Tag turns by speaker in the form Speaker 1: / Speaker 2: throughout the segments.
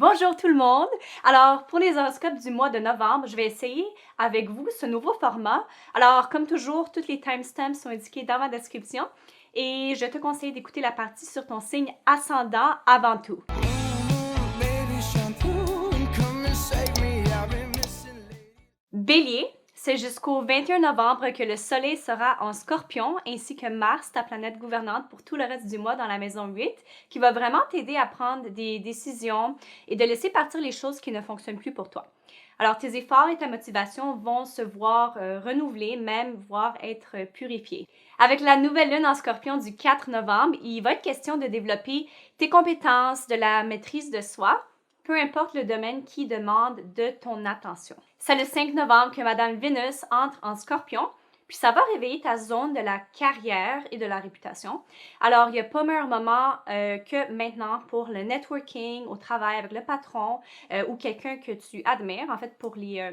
Speaker 1: Bonjour tout le monde! Alors, pour les horoscopes du mois de novembre, je vais essayer avec vous ce nouveau format. Alors, comme toujours, toutes les timestamps sont indiqués dans ma description et je te conseille d'écouter la partie sur ton signe ascendant avant tout. Bélier, c'est jusqu'au 21 novembre que le Soleil sera en Scorpion, ainsi que Mars, ta planète gouvernante, pour tout le reste du mois dans la maison 8, qui va vraiment t'aider à prendre des décisions et de laisser partir les choses qui ne fonctionnent plus pour toi. Alors, tes efforts et ta motivation vont se voir renouvelés, même voire être purifiés. Avec la nouvelle lune en Scorpion du 4 novembre, il va être question de développer tes compétences, de la maîtrise de soi, peu importe le domaine qui demande de ton attention. C'est le 5 novembre que Madame Vénus entre en Scorpion, puis ça va réveiller ta zone de la carrière et de la réputation. Alors, il n'y a pas meilleur moment que maintenant pour le networking au travail avec le patron ou quelqu'un que tu admires, en fait, pour les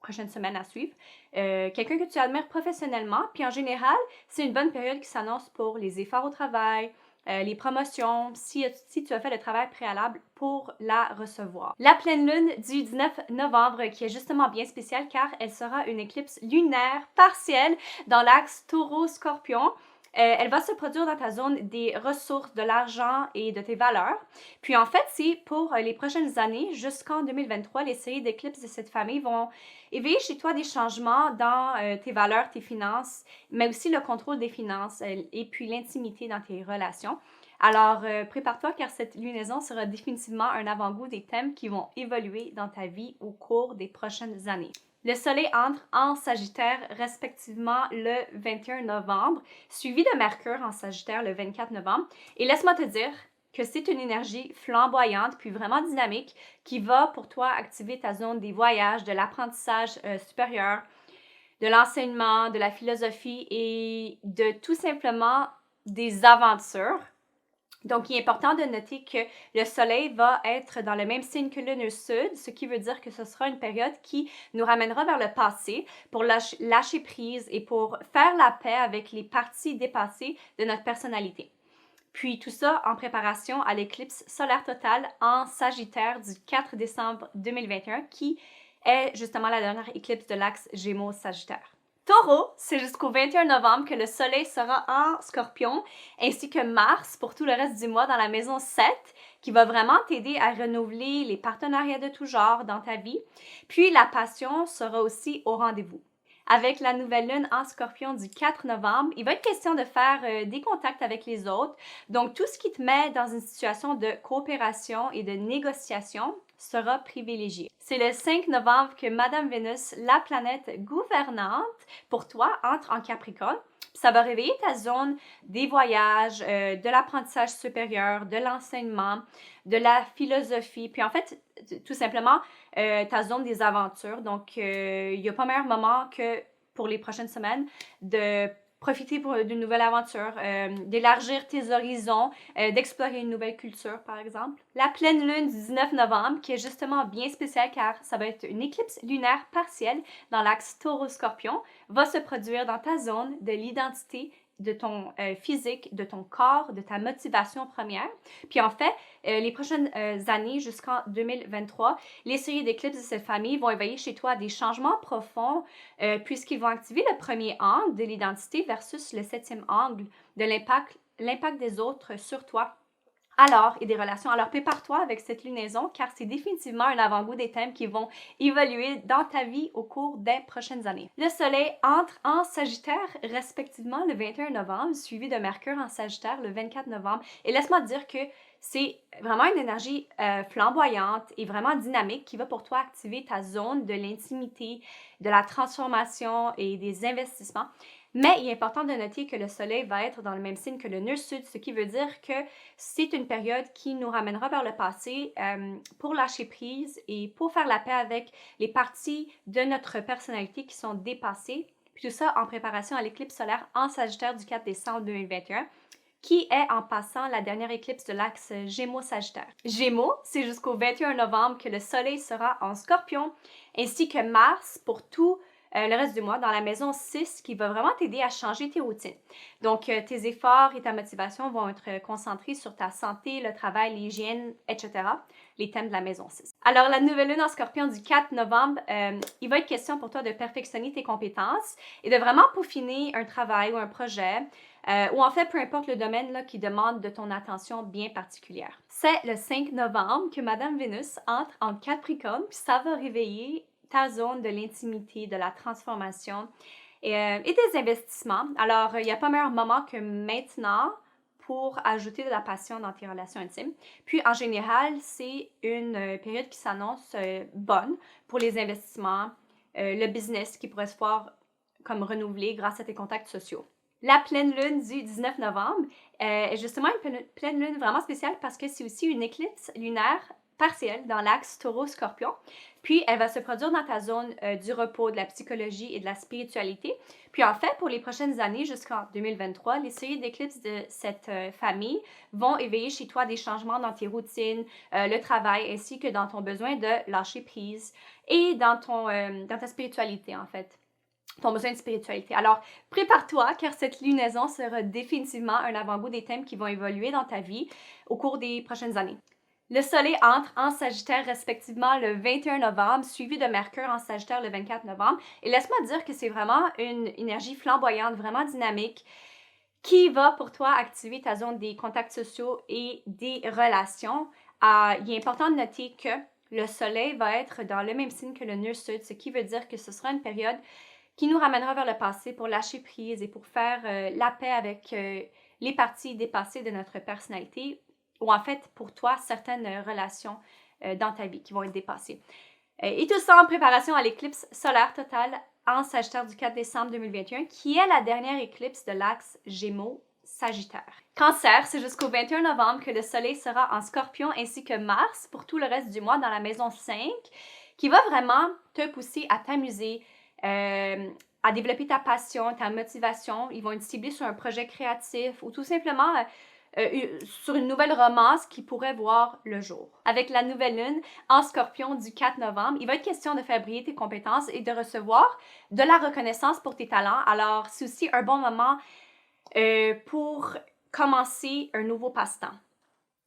Speaker 1: prochaines semaines à suivre. Quelqu'un que tu admires professionnellement, puis en général, c'est une bonne période qui s'annonce pour les efforts au travail, les promotions, si tu as fait le travail préalable pour la recevoir. La pleine lune du 19 novembre qui est justement bien spéciale car elle sera une éclipse lunaire partielle dans l'axe taureau-scorpion. Elle va se produire dans ta zone des ressources, de l'argent et de tes valeurs. Puis en fait, c'est pour les prochaines années, jusqu'en 2023, les séries d'éclipses de cette famille vont éveiller chez toi des changements dans tes valeurs, tes finances, mais aussi le contrôle des finances et puis l'intimité dans tes relations. Alors, prépare-toi car cette lunaison sera définitivement un avant-goût des thèmes qui vont évoluer dans ta vie au cours des prochaines années. Le Soleil entre en Sagittaire respectivement le 21 novembre, suivi de Mercure en Sagittaire le 24 novembre. Et laisse-moi te dire que c'est une énergie flamboyante puis vraiment dynamique qui va pour toi activer ta zone des voyages, de l'apprentissage supérieur, de l'enseignement, de la philosophie et de tout simplement des aventures. Donc, il est important de noter que le Soleil va être dans le même signe que le nœud sud, ce qui veut dire que ce sera une période qui nous ramènera vers le passé pour lâcher prise et pour faire la paix avec les parties dépassées de notre personnalité. Puis tout ça en préparation à l'éclipse solaire totale en Sagittaire du 4 décembre 2021 qui est justement la dernière éclipse de l'axe Gémeaux-Sagittaire. Taureau, c'est jusqu'au 21 novembre que le Soleil sera en Scorpion, ainsi que Mars pour tout le reste du mois dans la maison 7, qui va vraiment t'aider à renouveler les partenariats de tout genre dans ta vie. Puis la passion sera aussi au rendez-vous. Avec la nouvelle lune en Scorpion du 4 novembre, il va être question de faire des contacts avec les autres. Donc, tout ce qui te met dans une situation de coopération et de négociation sera privilégié. C'est le 5 novembre que Madame Vénus, la planète gouvernante, pour toi, entre en Capricorne. Ça va réveiller ta zone des voyages, de l'apprentissage supérieur, de l'enseignement, de la philosophie. Puis en fait, tout simplement, ta zone des aventures. Donc, il n'y a pas meilleur moment que pour les prochaines semaines de profiter d'une nouvelle aventure, d'élargir tes horizons, d'explorer une nouvelle culture, par exemple. La pleine lune du 19 novembre, qui est justement bien spéciale car ça va être une éclipse lunaire partielle dans l'axe taureau-scorpion, va se produire dans ta zone de l'identité, de ton physique, de ton corps, de ta motivation première. Puis en fait, les prochaines années jusqu'en 2023, les séries d'éclipses de cette famille vont éveiller chez toi des changements profonds puisqu'ils vont activer le premier angle de l'identité versus le septième angle de l'impact des autres sur toi. Et des relations. Alors, prépare-toi avec cette lunaison car c'est définitivement un avant-goût des thèmes qui vont évoluer dans ta vie au cours des prochaines années. Le Soleil entre en Sagittaire respectivement le 21 novembre, suivi de Mercure en Sagittaire le 24 novembre. Et laisse-moi te dire que c'est vraiment une énergie flamboyante et vraiment dynamique qui va pour toi activer ta zone de l'intimité, de la transformation et des investissements. Mais il est important de noter que le Soleil va être dans le même signe que le nœud sud, ce qui veut dire que c'est une période qui nous ramènera vers le passé pour lâcher prise et pour faire la paix avec les parties de notre personnalité qui sont dépassées. Puis tout ça en préparation à l'éclipse solaire en Sagittaire du 4 décembre 2021 qui est en passant la dernière éclipse de l'axe Gémeaux-Sagittaire. Gémeaux, c'est jusqu'au 21 novembre que le Soleil sera en Scorpion, ainsi que Mars pour tout le reste du mois dans la maison 6 qui va vraiment t'aider à changer tes routines. Donc, tes efforts et ta motivation vont être concentrés sur ta santé, le travail, l'hygiène, etc. Les thèmes de la maison 6. Alors, la nouvelle lune en scorpion du 4 novembre, il va être question pour toi de perfectionner tes compétences et de vraiment peaufiner un travail ou un projet. Ou en fait, peu importe le domaine là, qui demande de ton attention bien particulière. C'est le 5 novembre que Madame Vénus entre en Capricorne, puis ça va réveiller ta zone de l'intimité, de la transformation et des investissements. Alors, il n'y a pas meilleur moment que maintenant pour ajouter de la passion dans tes relations intimes. Puis, en général, c'est une période qui s'annonce bonne pour les investissements, le business qui pourrait se voir comme renouvelé grâce à tes contacts sociaux. La pleine lune du 19 novembre est justement une pleine lune vraiment spéciale parce que c'est aussi une éclipse lunaire partielle dans l'axe taureau-scorpion. Puis, elle va se produire dans ta zone du repos, de la psychologie et de la spiritualité. Puis, en fait, pour les prochaines années, jusqu'en 2023, les séries d'éclipses de cette famille vont éveiller chez toi des changements dans tes routines, le travail, ainsi que dans ton besoin de lâcher prise et dans ta spiritualité, en fait. Ton besoin de spiritualité. Alors, prépare-toi car cette lunaison sera définitivement un avant-goût des thèmes qui vont évoluer dans ta vie au cours des prochaines années. Le Soleil entre en Sagittaire respectivement le 21 novembre, suivi de Mercure en Sagittaire le 24 novembre. Et laisse-moi dire que c'est vraiment une énergie flamboyante, vraiment dynamique, qui va pour toi activer ta zone des contacts sociaux et des relations. Il est important de noter que le Soleil va être dans le même signe que le nœud sud, ce qui veut dire que ce sera une période qui nous ramènera vers le passé pour lâcher prise et pour faire la paix avec les parties dépassées de notre personnalité ou en fait pour toi certaines relations dans ta vie qui vont être dépassées. Et tout ça en préparation à l'éclipse solaire totale en Sagittaire du 4 décembre 2021 qui est la dernière éclipse de l'axe Gémeaux-Sagittaire. Cancer, c'est jusqu'au 21 novembre que le Soleil sera en Scorpion ainsi que Mars pour tout le reste du mois dans la maison 5 qui va vraiment te pousser à t'amuser, à développer ta passion, ta motivation. Ils vont être ciblés sur un projet créatif ou tout simplement sur une nouvelle romance qui pourrait voir le jour. Avec la nouvelle lune en Scorpion du 4 novembre, il va être question de faire briller tes compétences et de recevoir de la reconnaissance pour tes talents. Alors, c'est aussi un bon moment pour commencer un nouveau passe-temps.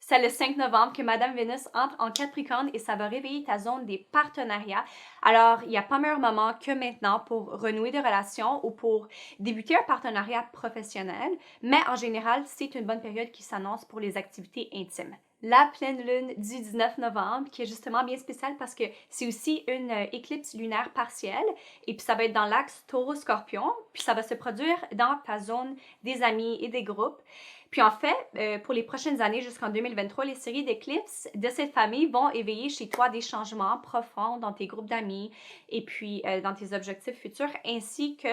Speaker 1: C'est le 5 novembre que Madame Vénus entre en Capricorne et ça va réveiller ta zone des partenariats. Alors, il n'y a pas meilleur moment que maintenant pour renouer des relations ou pour débuter un partenariat professionnel, mais en général, c'est une bonne période qui s'annonce pour les activités intimes. La pleine lune du 19 novembre, qui est justement bien spéciale parce que c'est aussi une éclipse lunaire partielle, et puis ça va être dans l'axe taureau-scorpion, puis ça va se produire dans ta zone des amis et des groupes. Puis en fait, pour les prochaines années jusqu'en 2023, les séries d'éclipses de cette famille vont éveiller chez toi des changements profonds dans tes groupes d'amis et puis dans tes objectifs futurs, ainsi que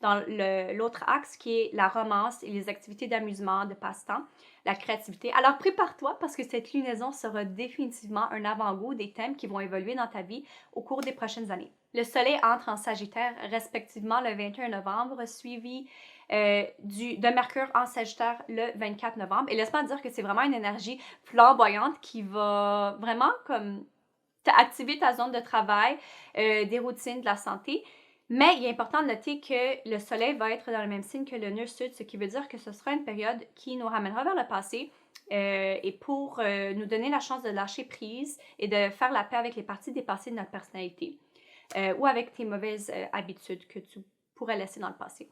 Speaker 1: dans l'autre axe qui est la romance et les activités d'amusement, de passe-temps, la créativité. Alors prépare-toi parce que cette lunaison sera définitivement un avant-goût des thèmes qui vont évoluer dans ta vie au cours des prochaines années. Le Soleil entre en Sagittaire respectivement le 21 novembre, suivi de Mercure en Sagittaire le 24 novembre. Et laisse-moi dire que c'est vraiment une énergie flamboyante qui va vraiment comme activer ta zone de travail, des routines, de la santé. Mais il est important de noter que le Soleil va être dans le même signe que le nœud sud, ce qui veut dire que ce sera une période qui nous ramènera vers le passé et pour nous donner la chance de lâcher prise et de faire la paix avec les parties dépassées de notre personnalité ou avec tes mauvaises habitudes que tu pourrais laisser dans le passé.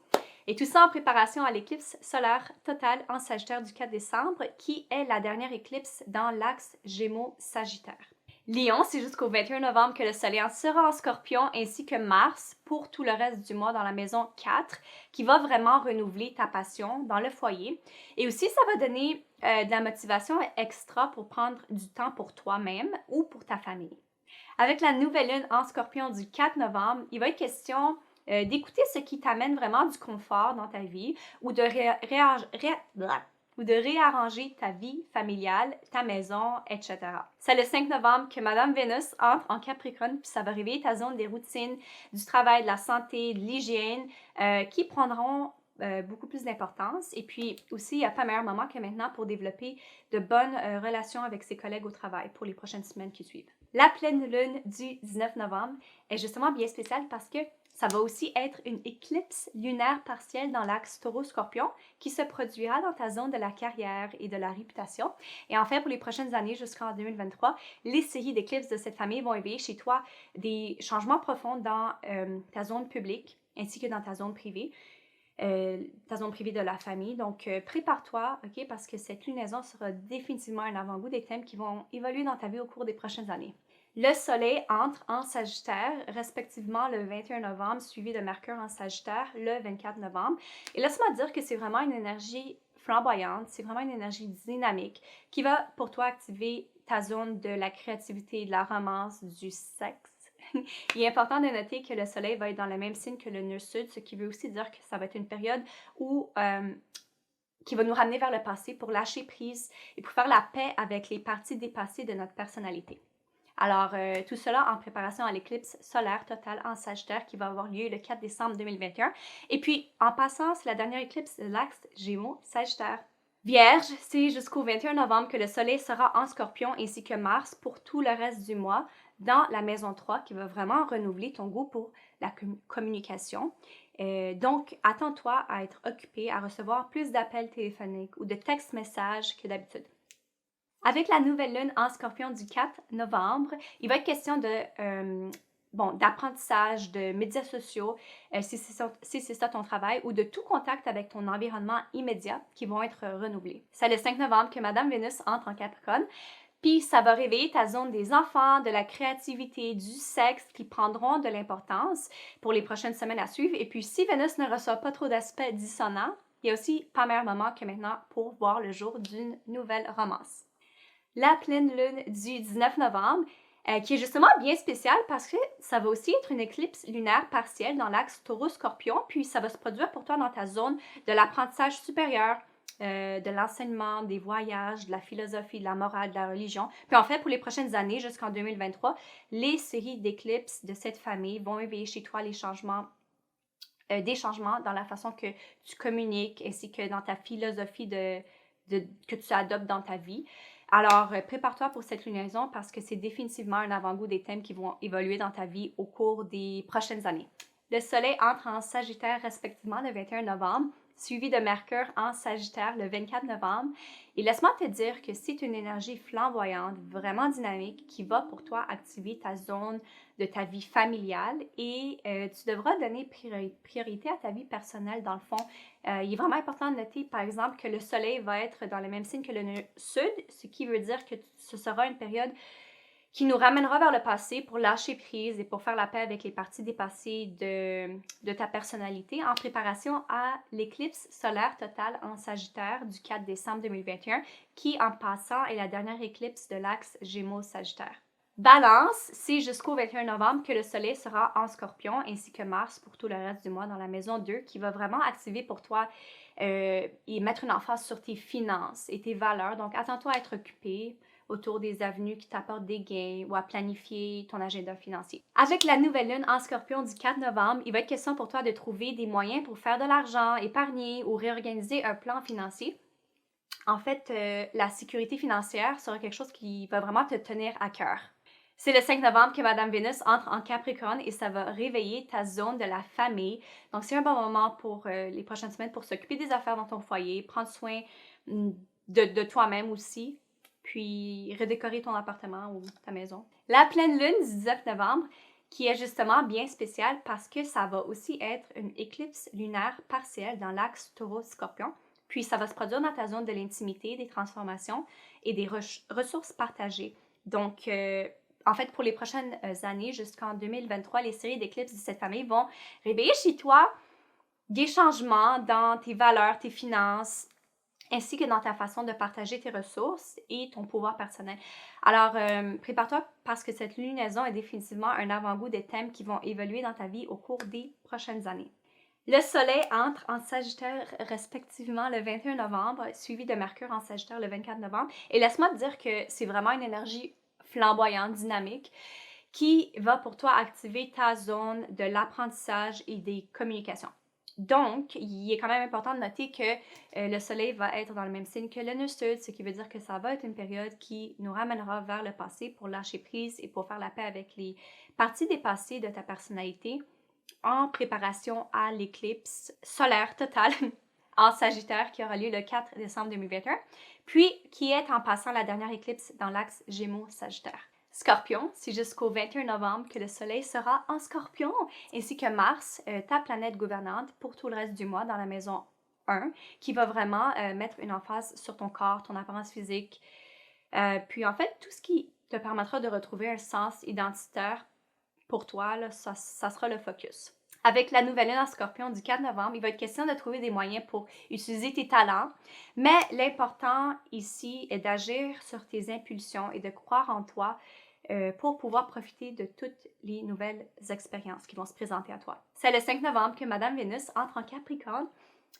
Speaker 1: Et tout ça en préparation à l'éclipse solaire totale en Sagittaire du 4 décembre, qui est la dernière éclipse dans l'axe Gémeaux-Sagittaire. Lion, c'est jusqu'au 21 novembre que le Soleil sera en Scorpion, ainsi que Mars pour tout le reste du mois dans la maison 4, qui va vraiment renouveler ta passion dans le foyer. Et aussi, ça va donner de la motivation extra pour prendre du temps pour toi-même ou pour ta famille. Avec la nouvelle lune en Scorpion du 4 novembre, il va être question d'écouter ce qui t'amène vraiment du confort dans ta vie ou de réarranger ta vie familiale, ta maison, etc. C'est le 5 novembre que Madame Vénus entre en Capricorne, puis ça va réveiller ta zone des routines, du travail, de la santé, de l'hygiène, qui prendront beaucoup plus d'importance. Et puis aussi, il n'y a pas meilleur moment que maintenant pour développer de bonnes relations avec ses collègues au travail pour les prochaines semaines qui suivent. La pleine lune du 19 novembre est justement bien spéciale parce que Ça va aussi être une éclipse lunaire partielle dans l'axe Taureau-Scorpion qui se produira dans ta zone de la carrière et de la réputation. Et en fait, pour les prochaines années jusqu'en 2023, les séries d'éclipses de cette famille vont éveiller chez toi des changements profonds dans ta zone publique ainsi que dans ta zone privée. Ta zone privée de la famille. Donc, prépare-toi, OK, parce que cette lunaison sera définitivement un avant-goût des thèmes qui vont évoluer dans ta vie au cours des prochaines années. Le Soleil entre en Sagittaire, respectivement le 21 novembre, suivi de Mercure en Sagittaire le 24 novembre. Et laisse-moi dire que c'est vraiment une énergie flamboyante, c'est vraiment une énergie dynamique qui va pour toi activer ta zone de la créativité, de la romance, du sexe. Il est important de noter que le Soleil va être dans le même signe que le nœud sud, ce qui veut aussi dire que ça va être une période où qui va nous ramener vers le passé pour lâcher prise et pour faire la paix avec les parties dépassées de notre personnalité. Alors, tout cela en préparation à l'éclipse solaire totale en Sagittaire qui va avoir lieu le 4 décembre 2021. Et puis, en passant, c'est la dernière éclipse de l'axe Gémeaux-Sagittaire. Vierge, c'est jusqu'au 21 novembre que le Soleil sera en Scorpion ainsi que Mars pour tout le reste du mois dans la maison 3 qui va vraiment renouveler ton goût pour la communication. Donc, attends-toi à être occupé, à recevoir plus d'appels téléphoniques ou de textes-messages que d'habitude. Avec la nouvelle lune en Scorpion du 4 novembre, il va être question d'apprentissage, de médias sociaux, si c'est ça ton travail, ou de tout contact avec ton environnement immédiat qui vont être renouvelés. C'est le 5 novembre que Madame Vénus entre en Capricorne, puis ça va réveiller ta zone des enfants, de la créativité, du sexe qui prendront de l'importance pour les prochaines semaines à suivre. Et puis si Vénus ne reçoit pas trop d'aspects dissonants, il y a aussi pas meilleur moment que maintenant pour voir le jour d'une nouvelle romance. La pleine lune du 19 novembre, qui est justement bien spéciale parce que ça va aussi être une éclipse lunaire partielle dans l'axe Taureau-Scorpion, puis ça va se produire pour toi dans ta zone de l'apprentissage supérieur, de l'enseignement, des voyages, de la philosophie, de la morale, de la religion. Puis en fait, pour les prochaines années, jusqu'en 2023, les séries d'éclipses de cette famille vont éveiller chez toi des changements dans la façon que tu communiques ainsi que dans ta philosophie que tu adoptes dans ta vie. Alors, prépare-toi pour cette lunaison parce que c'est définitivement un avant-goût des thèmes qui vont évoluer dans ta vie au cours des prochaines années. Le Soleil entre en Sagittaire respectivement le 21 novembre, suivi de Mercure en Sagittaire le 24 novembre. Et laisse-moi te dire que c'est une énergie flamboyante, vraiment dynamique, qui va pour toi activer ta zone de ta vie familiale et tu devras donner priorité à ta vie personnelle dans le fond. Il est vraiment important de noter, par exemple, que le Soleil va être dans le même signe que le nœud sud, ce qui veut dire que ce sera une période qui nous ramènera vers le passé pour lâcher prise et pour faire la paix avec les parties dépassées de ta personnalité en préparation à l'éclipse solaire totale en Sagittaire du 4 décembre 2021 qui, en passant, est la dernière éclipse de l'axe Gémeaux-Sagittaire. Balance, c'est jusqu'au 21 novembre que le Soleil sera en Scorpion ainsi que Mars pour tout le reste du mois dans la maison 2 qui va vraiment activer pour toi et mettre une emphase sur tes finances et tes valeurs. Donc, attends-toi à être occupé autour des avenues qui t'apportent des gains ou à planifier ton agenda financier. Avec la nouvelle lune en Scorpion du 4 novembre, il va être question pour toi de trouver des moyens pour faire de l'argent, épargner ou réorganiser un plan financier. En fait, la sécurité financière sera quelque chose qui va vraiment te tenir à cœur. C'est le 5 novembre que Madame Vénus entre en Capricorne et ça va réveiller ta zone de la famille. Donc, c'est un bon moment pour les prochaines semaines pour s'occuper des affaires dans ton foyer, prendre soin de toi-même aussi, puis redécorer ton appartement ou ta maison. La pleine lune du 19 novembre, qui est justement bien spéciale parce que ça va aussi être une éclipse lunaire partielle dans l'axe Taureau-Scorpion. Puis ça va se produire dans ta zone de l'intimité, des transformations et des ressources partagées. Donc, en fait, pour les prochaines années, jusqu'en 2023, les séries d'éclipses de cette famille vont réveiller chez toi des changements dans tes valeurs, tes finances, ainsi que dans ta façon de partager tes ressources et ton pouvoir personnel. Alors, prépare-toi parce que cette lunaison est définitivement un avant-goût des thèmes qui vont évoluer dans ta vie au cours des prochaines années. Le Soleil entre en Sagittaire respectivement le 21 novembre, suivi de Mercure en Sagittaire le 24 novembre. Et laisse-moi te dire que c'est vraiment une énergie flamboyante, dynamique, qui va pour toi activer ta zone de l'apprentissage et des communications. Donc, il est quand même important de noter que le Soleil va être dans le même signe que le nœud sud, ce qui veut dire que ça va être une période qui nous ramènera vers le passé pour lâcher prise et pour faire la paix avec les parties dépassées de ta personnalité en préparation à l'éclipse solaire totale en Sagittaire qui aura lieu le 4 décembre 2021, puis qui est en passant la dernière éclipse dans l'axe Gémeaux-Sagittaire. Scorpion, c'est jusqu'au 21 novembre que le Soleil sera en Scorpion, ainsi que Mars, ta planète gouvernante, pour tout le reste du mois dans la maison 1, qui va vraiment mettre une emphase sur ton corps, ton apparence physique, puis en fait, tout ce qui te permettra de retrouver un sens identitaire pour toi, là, ça sera le focus. Avec la nouvelle lune en Scorpion du 4 novembre, il va être question de trouver des moyens pour utiliser tes talents, mais l'important ici est d'agir sur tes impulsions et de croire en toi pour pouvoir profiter de toutes les nouvelles expériences qui vont se présenter à toi. C'est le 5 novembre que Madame Vénus entre en Capricorne.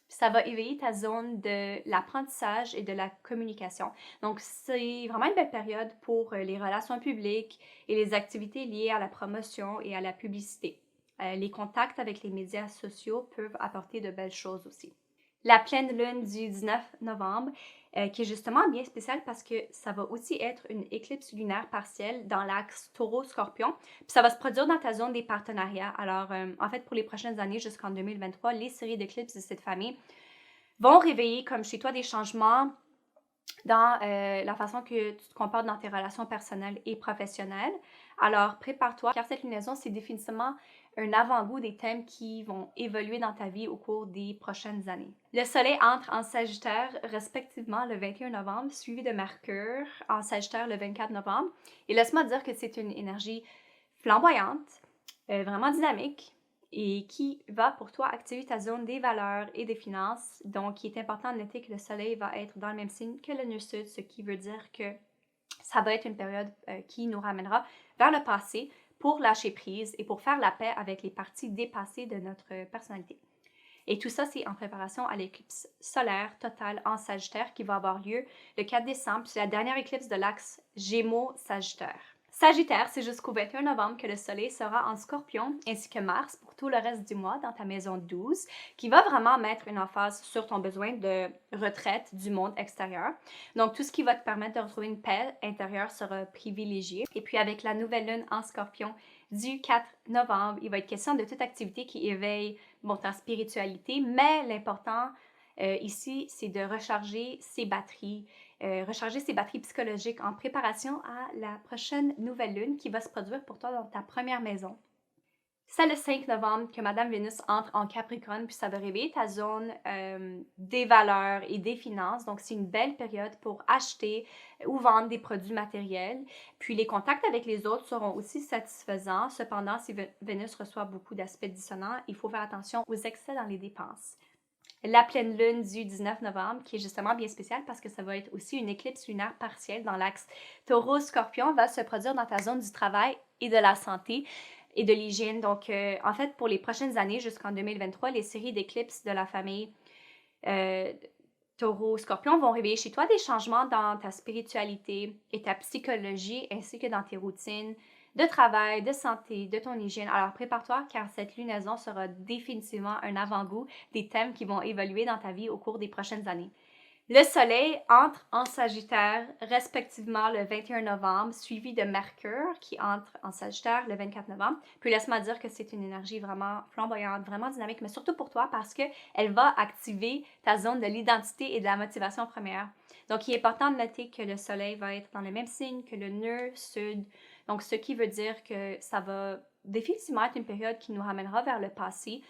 Speaker 1: Ça va éveiller ta zone de l'apprentissage et de la communication. Donc, c'est vraiment une belle période pour les relations publiques et les activités liées à la promotion et à la publicité. Les contacts avec les médias sociaux peuvent apporter de belles choses aussi. La pleine lune du 19 novembre, qui est justement bien spéciale parce que ça va aussi être une éclipse lunaire partielle dans l'axe Taureau-Scorpion. Puis ça va se produire dans ta zone des partenariats. Alors, en fait, pour les prochaines années jusqu'en 2023, les séries d'éclipses de cette famille vont réveiller, comme chez toi, des changements dans la façon que tu te comportes dans tes relations personnelles et professionnelles. Alors, prépare-toi, car cette lunaison, c'est définitivement un avant-goût des thèmes qui vont évoluer dans ta vie au cours des prochaines années. Le Soleil entre en Sagittaire respectivement le 21 novembre, suivi de Mercure en Sagittaire le 24 novembre. Et laisse-moi dire que c'est une énergie flamboyante, vraiment dynamique, et qui va pour toi activer ta zone des valeurs et des finances. Donc, il est important de noter que le Soleil va être dans le même signe que le nœud sud, ce qui veut dire que ça va être une période qui nous ramènera vers le passé pour lâcher prise et pour faire la paix avec les parties dépassées de notre personnalité. Et tout ça, c'est en préparation à l'éclipse solaire totale en Sagittaire qui va avoir lieu le 4 décembre. C'est la dernière éclipse de l'axe Gémeaux-Sagittaire. Sagittaire, c'est jusqu'au 21 novembre que le Soleil sera en Scorpion, ainsi que Mars pour tout le reste du mois dans ta maison 12, qui va vraiment mettre une emphase sur ton besoin de retraite du monde extérieur. Donc, tout ce qui va te permettre de retrouver une paix intérieure sera privilégié. Et puis, avec la nouvelle lune en Scorpion du 4 novembre, il va être question de toute activité qui éveille ta spiritualité, mais l'important ici, c'est de recharger ses batteries psychologiques en préparation à la prochaine nouvelle lune qui va se produire pour toi dans ta première maison. C'est le 5 novembre que Madame Vénus entre en Capricorne, puis ça va réveiller ta zone des valeurs et des finances. Donc, c'est une belle période pour acheter ou vendre des produits matériels. Puis, les contacts avec les autres seront aussi satisfaisants. Cependant, si Vénus reçoit beaucoup d'aspects dissonants, il faut faire attention aux excès dans les dépenses. La pleine lune du 19 novembre, qui est justement bien spéciale parce que ça va être aussi une éclipse lunaire partielle dans l'axe Taureau-Scorpion, va se produire dans ta zone du travail et de la santé et de l'hygiène. Donc, en fait, pour les prochaines années jusqu'en 2023, les séries d'éclipses de la famille Taureau-Scorpion vont réveiller chez toi des changements dans ta spiritualité et ta psychologie, ainsi que dans tes routines de travail, de santé, de ton hygiène. Alors, prépare-toi car cette lunaison sera définitivement un avant-goût des thèmes qui vont évoluer dans ta vie au cours des prochaines années. Le Soleil entre en Sagittaire respectivement le 21 novembre, suivi de Mercure qui entre en Sagittaire le 24 novembre. Puis laisse-moi dire que c'est une énergie vraiment flamboyante, vraiment dynamique, mais surtout pour toi parce qu'elle va activer ta zone de l'identité et de la motivation première. Donc, il est important de noter que le Soleil va être dans le même signe que le nœud sud. Donc, ce qui veut dire que ça va définitivement être une période qui nous ramènera vers le passé,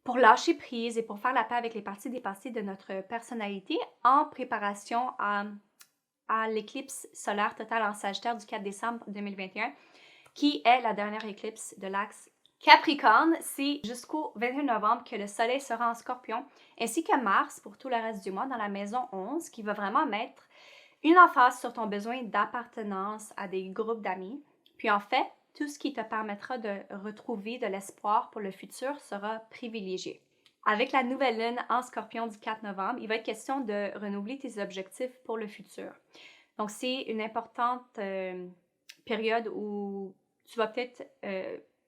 Speaker 1: pour lâcher prise et pour faire la paix avec les parties dépassées de notre personnalité en préparation à l'éclipse solaire totale en Sagittaire du 4 décembre 2021, qui est la dernière éclipse de l'axe Capricorne. C'est jusqu'au 21 novembre que le Soleil sera en Scorpion, ainsi que Mars pour tout le reste du mois dans la maison 11, qui va vraiment mettre une emphase sur ton besoin d'appartenance à des groupes d'amis. Puis en fait, tout ce qui te permettra de retrouver de l'espoir pour le futur sera privilégié. Avec la nouvelle lune en Scorpion du 4 novembre, il va être question de renouveler tes objectifs pour le futur. Donc, c'est une importante période où tu vas peut-être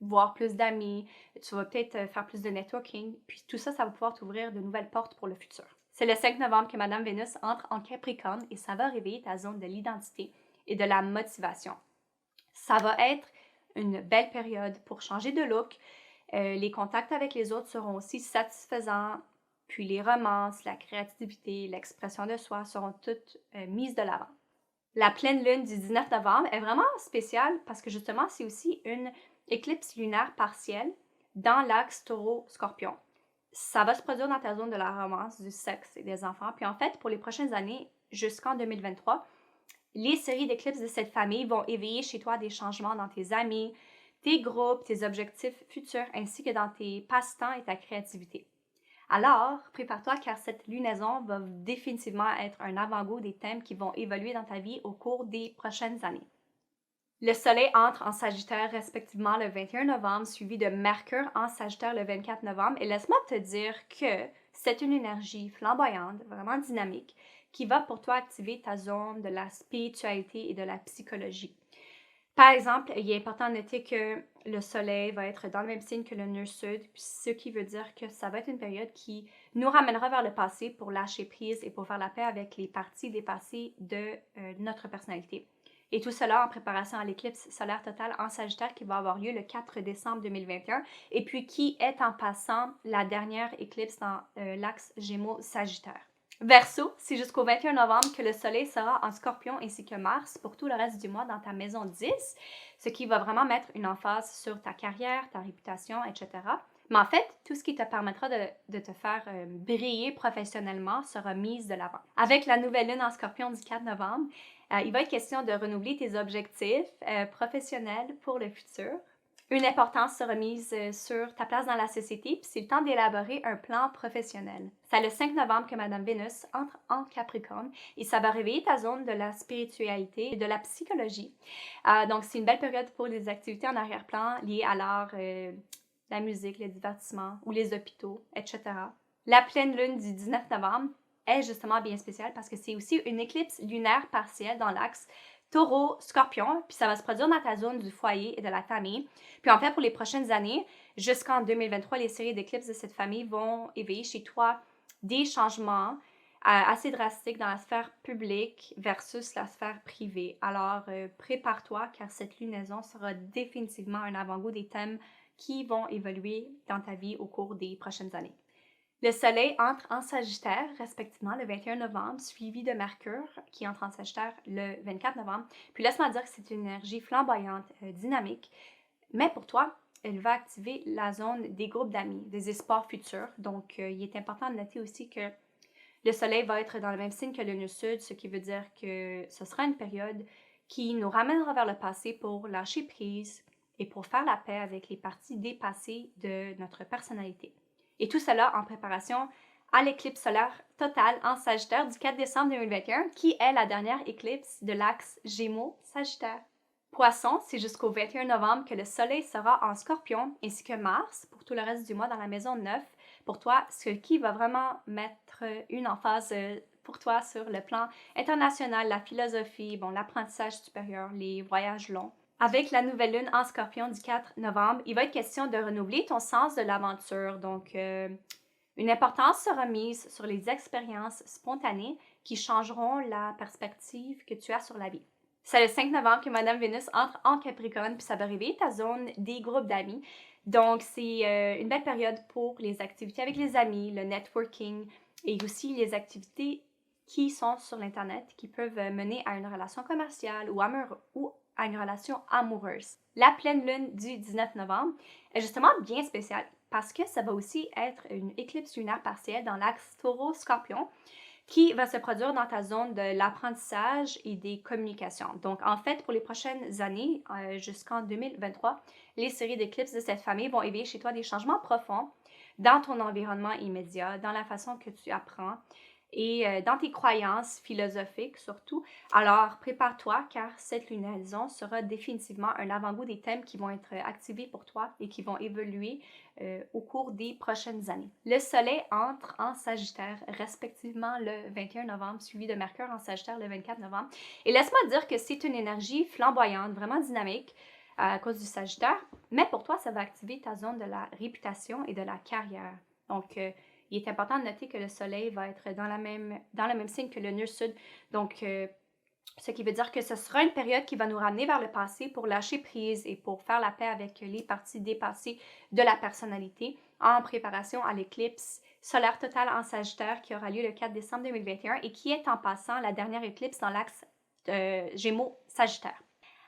Speaker 1: voir plus d'amis, tu vas peut-être faire plus de networking, puis tout ça, ça va pouvoir t'ouvrir de nouvelles portes pour le futur. C'est le 5 novembre que Madame Vénus entre en Capricorne et ça va réveiller ta zone de l'identité et de la motivation. Ça va être une belle période pour changer de look, Les contacts avec les autres seront aussi satisfaisants, puis les romances, la créativité, l'expression de soi seront toutes mises de l'avant. La pleine lune du 19 novembre est vraiment spéciale parce que justement, c'est aussi une éclipse lunaire partielle dans l'axe taureau-scorpion. Ça va se produire dans ta zone de la romance, du sexe et des enfants. Puis en fait, pour les prochaines années, jusqu'en 2023, les séries d'éclipses de cette famille vont éveiller chez toi des changements dans tes amis, tes groupes, tes objectifs futurs, ainsi que dans tes passe-temps et ta créativité. Alors, prépare-toi car cette lunaison va définitivement être un avant-goût des thèmes qui vont évoluer dans ta vie au cours des prochaines années. Le Soleil entre en Sagittaire respectivement le 21 novembre, suivi de Mercure en Sagittaire le 24 novembre. Et laisse-moi te dire que c'est une énergie flamboyante, vraiment dynamique, qui va pour toi activer ta zone de la spiritualité et de la psychologie. Par exemple, il est important de noter que le Soleil va être dans le même signe que le nœud sud, ce qui veut dire que ça va être une période qui nous ramènera vers le passé pour lâcher prise et pour faire la paix avec les parties dépassées de notre personnalité. Et tout cela en préparation à l'éclipse solaire totale en Sagittaire qui va avoir lieu le 4 décembre 2021 et puis qui est en passant la dernière éclipse dans l'axe Gémeaux-Sagittaire. Verseau, c'est jusqu'au 21 novembre que le Soleil sera en Scorpion ainsi que Mars pour tout le reste du mois dans ta maison 10, ce qui va vraiment mettre une emphase sur ta carrière, ta réputation, etc. Mais en fait, tout ce qui te permettra de te faire briller professionnellement sera mis de l'avant. Avec la nouvelle lune en Scorpion du 4 novembre, il va être question de renouveler tes objectifs professionnels pour le futur. Une importance sera mise sur ta place dans la société, puis c'est le temps d'élaborer un plan professionnel. C'est le 5 novembre que Madame Vénus entre en Capricorne et ça va réveiller ta zone de la spiritualité et de la psychologie. Donc, c'est une belle période pour les activités en arrière-plan liées à l'art, la musique, le divertissement ou les hôpitaux, etc. La pleine lune du 19 novembre est justement bien spéciale parce que c'est aussi une éclipse lunaire partielle dans l'axe Taureau-Scorpion, puis ça va se produire dans ta zone du foyer et de la famille. Puis en fait, pour les prochaines années, jusqu'en 2023, les séries d'éclipses de cette famille vont éveiller chez toi des changements assez drastiques dans la sphère publique versus la sphère privée. Alors, prépare-toi car cette lunaison sera définitivement un avant-goût des thèmes qui vont évoluer dans ta vie au cours des prochaines années. Le Soleil entre en Sagittaire, respectivement, le 21 novembre, suivi de Mercure, qui entre en Sagittaire le 24 novembre. Puis laisse-moi dire que c'est une énergie flamboyante, dynamique, mais pour toi, elle va activer la zone des groupes d'amis, des espoirs futurs. Donc, il est important de noter aussi que le Soleil va être dans le même signe que le nœud sud, ce qui veut dire que ce sera une période qui nous ramènera vers le passé pour lâcher prise et pour faire la paix avec les parties dépassées de notre personnalité. Et tout cela en préparation à l'éclipse solaire totale en Sagittaire du 4 décembre 2021, qui est la dernière éclipse de l'axe Gémeaux-Sagittaire. Poisson, c'est jusqu'au 21 novembre que le Soleil sera en Scorpion, ainsi que Mars pour tout le reste du mois dans la maison 9. Pour toi, ce qui va vraiment mettre une emphase pour toi sur le plan international, la philosophie, l'apprentissage supérieur, les voyages longs. Avec la nouvelle lune en Scorpion du 4 novembre, il va être question de renouveler ton sens de l'aventure. Donc, une importance sera mise sur les expériences spontanées qui changeront la perspective que tu as sur la vie. C'est le 5 novembre que Madame Vénus entre en Capricorne, puis ça va réveiller ta zone des groupes d'amis. Donc, c'est une belle période pour les activités avec les amis, le networking et aussi les activités qui sont sur l'Internet, qui peuvent mener à une relation commerciale ou à une relation amoureuse. La pleine lune du 19 novembre est justement bien spéciale parce que ça va aussi être une éclipse lunaire partielle dans l'axe Taureau-Scorpion qui va se produire dans ta zone de l'apprentissage et des communications. Donc, en fait, pour les prochaines années, jusqu'en 2023, les séries d'éclipses de cette famille vont éveiller chez toi des changements profonds dans ton environnement immédiat, dans la façon que tu apprends et dans tes croyances philosophiques surtout. Alors, prépare-toi car cette lunaison sera définitivement un avant-goût des thèmes qui vont être activés pour toi et qui vont évoluer au cours des prochaines années. Le Soleil entre en Sagittaire respectivement le 21 novembre, suivi de Mercure en Sagittaire le 24 novembre. Et laisse-moi dire que c'est une énergie flamboyante, vraiment dynamique à cause du Sagittaire, mais pour toi, ça va activer ta zone de la réputation et de la carrière. Donc, il est important de noter que le Soleil va être dans le même signe que le nœud sud. Donc, Ce qui veut dire que ce sera une période qui va nous ramener vers le passé pour lâcher prise et pour faire la paix avec les parties dépassées de la personnalité en préparation à l'éclipse solaire totale en Sagittaire qui aura lieu le 4 décembre 2021 et qui est en passant la dernière éclipse dans l'axe Gémeaux-Sagittaire.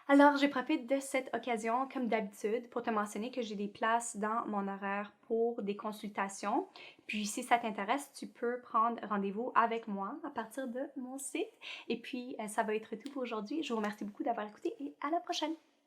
Speaker 1: Alors, je profite de cette occasion, comme d'habitude, pour te mentionner que j'ai des places dans mon horaire pour des consultations. Puis, si ça t'intéresse, tu peux prendre rendez-vous avec moi à partir de mon site. Et puis, ça va être tout pour aujourd'hui. Je vous remercie beaucoup d'avoir écouté et à la prochaine!